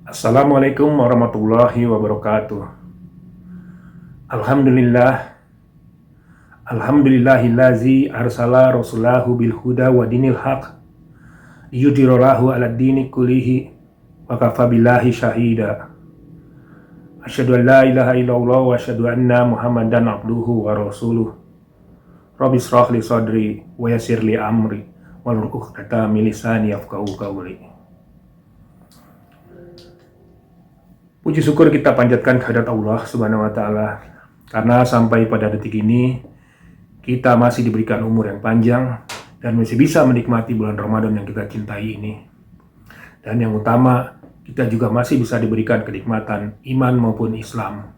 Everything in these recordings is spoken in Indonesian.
Assalamualaikum warahmatullahi wabarakatuh. Alhamdulillah, alhamdulillahillazi arsala rasulahu bil huda wa dinil haq liyudhhirahu 'alad dini kullihi wa kafa billahi syahida. Asyhadu an la ilaha illallah wa asyhadu anna Muhammadan abduhu wa rasuluh. Rabbi shrah li sadri wa yassir li amri wahlul 'uqdatam min lisani yafqahu qawli. Puji syukur kita panjatkan kehadirat Allah Subhanahu wa taala karena sampai pada detik ini kita masih diberikan umur yang panjang dan masih bisa menikmati bulan Ramadan yang kita cintai ini. Dan yang utama, kita juga masih bisa diberikan kenikmatan iman maupun Islam.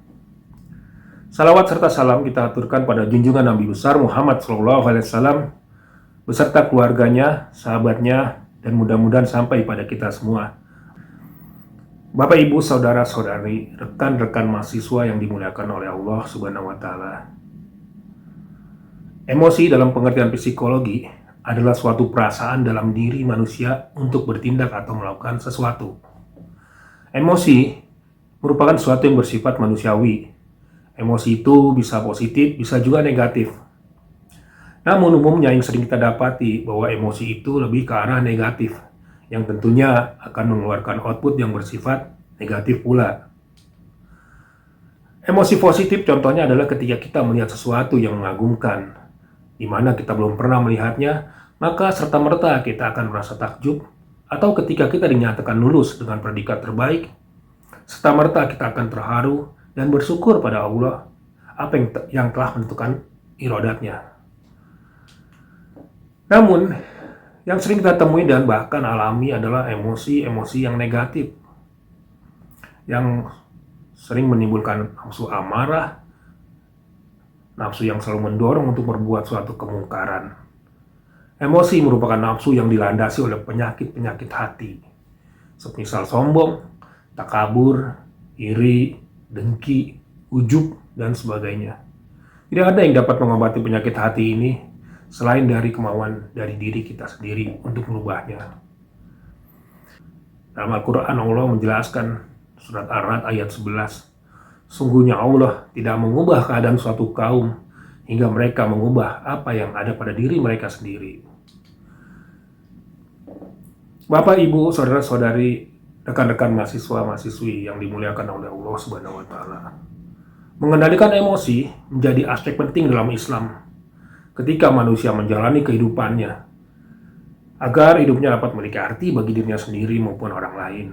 Salawat serta salam kita aturkan pada junjungan Nabi besar Muhammad SAW beserta keluarganya, sahabatnya, dan mudah-mudahan sampai pada kita semua. Bapak, Ibu, Saudara-saudari, rekan-rekan mahasiswa yang dimuliakan oleh Allah Subhanahu wa taala. Emosi dalam pengertian psikologi adalah suatu perasaan dalam diri manusia untuk bertindak atau melakukan sesuatu. Emosi merupakan sesuatu yang bersifat manusiawi. Emosi itu bisa positif, bisa juga negatif. Namun umumnya yang sering kita dapati bahwa emosi itu lebih ke arah negatif, yang tentunya akan mengeluarkan output yang bersifat negatif pula. Emosi positif contohnya adalah ketika kita melihat sesuatu yang mengagumkan, di mana kita belum pernah melihatnya, maka serta-merta kita akan merasa takjub, atau ketika kita dinyatakan lulus dengan predikat terbaik, serta-merta kita akan terharu dan bersyukur pada Allah apa yang telah menentukan iradatnya. Namun, yang sering kita temui dan bahkan alami adalah emosi-emosi yang negatif, yang sering menimbulkan nafsu amarah, nafsu yang selalu mendorong untuk berbuat suatu kemungkaran. Emosi merupakan nafsu yang dilandasi oleh penyakit-penyakit hati, semisal sombong, takabur, iri, dengki, ujub, dan sebagainya. Tidak ada yang dapat mengobati penyakit hati ini selain dari kemauan dari diri kita sendiri untuk merubahnya. Dalam Al-Quran Allah menjelaskan surat Ar-Ra'd ayat 11, sungguhnya Allah tidak mengubah keadaan suatu kaum hingga mereka mengubah apa yang ada pada diri mereka sendiri. Bapak, Ibu, Saudara-saudari, rekan-rekan mahasiswa-mahasiswi yang dimuliakan oleh Allah Subhanahu wa taala. Mengendalikan emosi menjadi aspek penting dalam Islam ketika manusia menjalani kehidupannya, agar hidupnya dapat memiliki arti bagi dirinya sendiri maupun orang lain.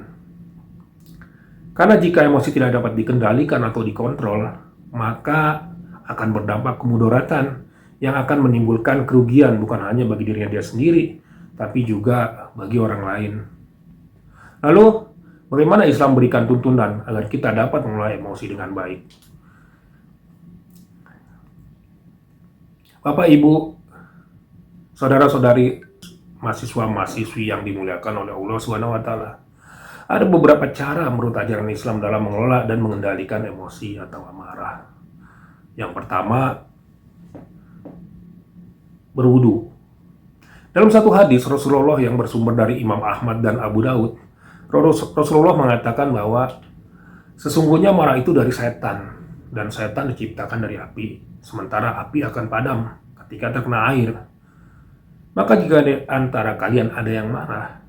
Karena jika emosi tidak dapat dikendalikan atau dikontrol, maka akan berdampak kemudaratan yang akan menimbulkan kerugian bukan hanya bagi dirinya dia sendiri, tapi juga bagi orang lain. Lalu, bagaimana Islam berikan tuntunan agar kita dapat mengelola emosi dengan baik? Bapak, Ibu, Saudara-saudari, mahasiswa-mahasiswi yang dimuliakan oleh Allah Subhanahu wa taala. Ada beberapa cara menurut ajaran Islam dalam mengelola dan mengendalikan emosi atau amarah. Yang pertama, berwudu. Dalam satu hadis Rasulullah yang bersumber dari Imam Ahmad dan Abu Daud, Rasulullah mengatakan bahwa sesungguhnya marah itu dari setan, dan setan diciptakan dari api, sementara api akan padam ketika terkena air. Maka jika di antara kalian ada yang marah,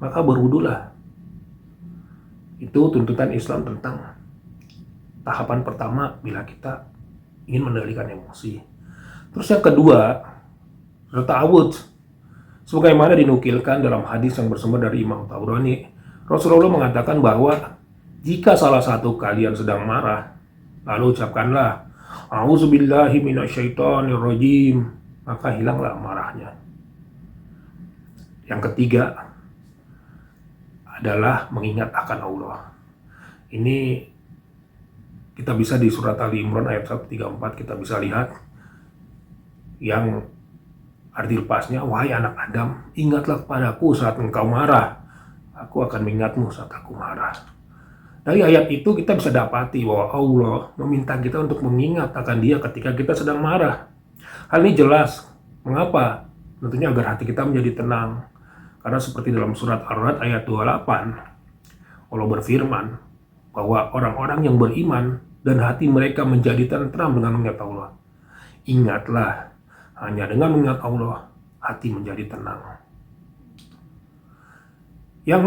maka berwudulah. Itu tuntutan Islam tentang tahapan pertama bila kita ingin mengendalikan emosi. Terus yang kedua, ta'awudz. Sebagaimana dinukilkan dalam hadis yang bersumber dari Imam Tabrani, Rasulullah mengatakan bahwa jika salah satu kalian sedang marah, lalu ucapkanlah A'udzubillahi minasyaitonirrajim, maka hilanglah marahnya. Yang ketiga adalah mengingat akan Allah. Ini kita bisa di surat Ali Imran ayat 134 kita bisa lihat yang arti lepasnya, wahai anak Adam, ingatlah kepadaku saat engkau marah, aku akan mengingatmu saat aku marah. Dari ayat itu kita bisa dapati bahwa Allah meminta kita untuk mengingat akan Dia ketika kita sedang marah. Hal ini jelas. Mengapa? Tentunya agar hati kita menjadi tenang. Karena seperti dalam surat Ar-Ra'd ayat 28, Allah berfirman bahwa orang-orang yang beriman dan hati mereka menjadi tentram dengan mengingat Allah. Ingatlah, hanya dengan mengingat Allah, hati menjadi tenang. Yang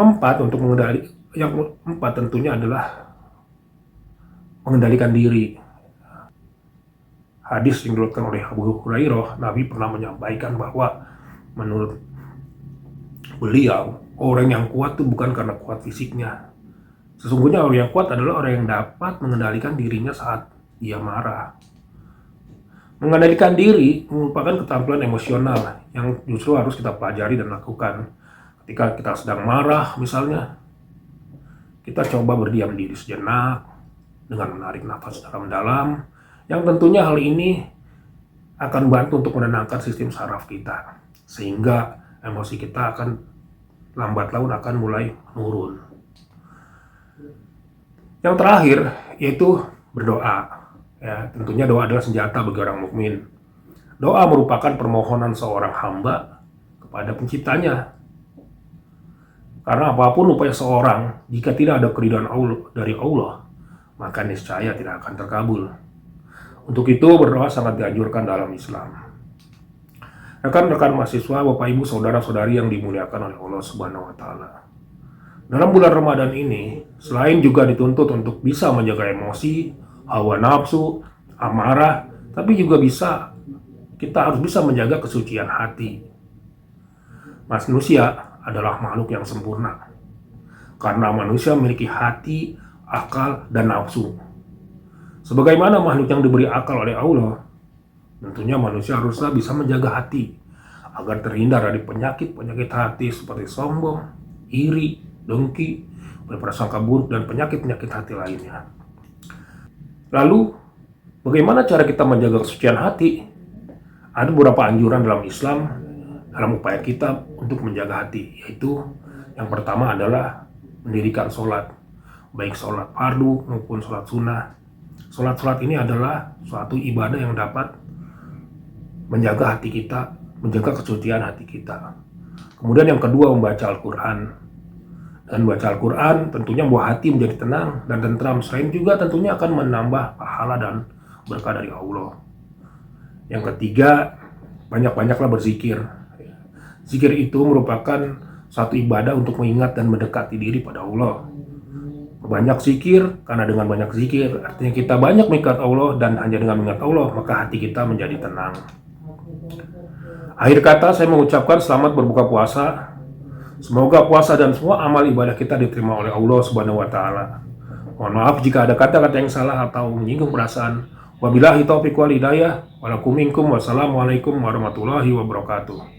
keempat tentunya adalah mengendalikan diri. Hadis yang diriwayatkan oleh Abu Hurairah, Nabi pernah menyampaikan bahwa menurut beliau, orang yang kuat itu bukan karena kuat fisiknya. Sesungguhnya orang yang kuat adalah orang yang dapat mengendalikan dirinya saat dia marah. Mengendalikan diri merupakan keterampilan emosional yang justru harus kita pelajari dan lakukan. Ketika kita sedang marah misalnya, kita coba berdiam diri sejenak dengan menarik nafas dalam-dalam, yang tentunya hal ini akan bantu untuk menenangkan sistem saraf kita, sehingga emosi kita akan lambat laun akan mulai menurun. Yang terakhir yaitu berdoa. Ya, tentunya doa adalah senjata bagi orang mukmin. Doa merupakan permohonan seorang hamba kepada penciptanya. Karena apapun upaya seorang, jika tidak ada keridhaan dari Allah, maka niscaya tidak akan terkabul. Untuk itu berdoa sangat dianjurkan dalam Islam. Rekan-rekan mahasiswa, Bapak Ibu, saudara-saudari yang dimuliakan oleh Allah Subhanahu wa taala. Dalam bulan Ramadan ini, selain juga dituntut untuk bisa menjaga emosi, hawa nafsu, amarah, tapi juga kita harus bisa menjaga kesucian hati. Manusia adalah makhluk yang sempurna. Karena manusia memiliki hati, akal, dan nafsu. Sebagaimana makhluk yang diberi akal oleh Allah, tentunya manusia haruslah bisa menjaga hati agar terhindar dari penyakit-penyakit hati seperti sombong, iri, dengki, berprasangka buruk, dan penyakit-penyakit hati lainnya. Lalu, bagaimana cara kita menjaga kesucian hati? Ada beberapa anjuran dalam Islam dalam upaya kita untuk menjaga hati, yaitu yang pertama adalah mendirikan sholat, baik sholat fardu maupun sholat sunnah. Sholat ini adalah suatu ibadah yang dapat menjaga hati kita, menjaga kesucian hati kita. Kemudian yang kedua, membaca Al-Quran. Dan baca Al-Quran tentunya membuat hati menjadi tenang dan tentram. Selain juga tentunya akan menambah pahala dan berkah dari Allah. Yang ketiga, banyak-banyaklah berzikir. Zikir itu merupakan satu ibadah untuk mengingat dan mendekati diri pada Allah. Banyak zikir, karena dengan banyak zikir artinya kita banyak mengingat Allah, dan hanya dengan mengingat Allah maka hati kita menjadi tenang. Akhir kata, saya mengucapkan selamat berbuka puasa. Semoga puasa dan semua amal ibadah kita diterima oleh Allah Subhanahu wa taala. Mohon maaf jika ada kata-kata yang salah atau menyinggung perasaan. Wabillahi taufiq wal hidayah. Walakum minkum. Wassalamualaikum warahmatullahi wabarakatuh.